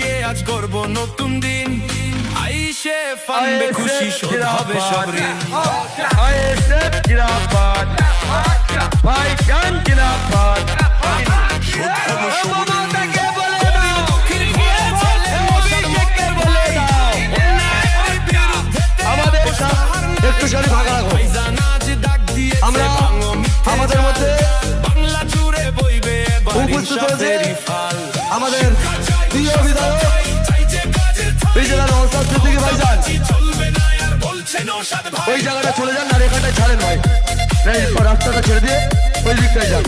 নিয়ে আজ গর্ব নতুন দিন আইসে ফানবে খুশি শোধ হবে সব ঋণ আইএসএফ জিন্দাবাদ ভাইজান জিন্দাবাদ একটুখানি ভাগা রাখো আমরা আমাদের মধ্যে উপস্থিত হয়েছে আমাদের প্রিয় বিধায়ক বিজেলার নওশাদ সিদ্দিকী ভাইজান ওই জায়গাটা চলে যান আর এখানটায় ছাড়েন ভাই রাস্তাটা ছেড়ে দিয়ে ওই দিকটায় যান।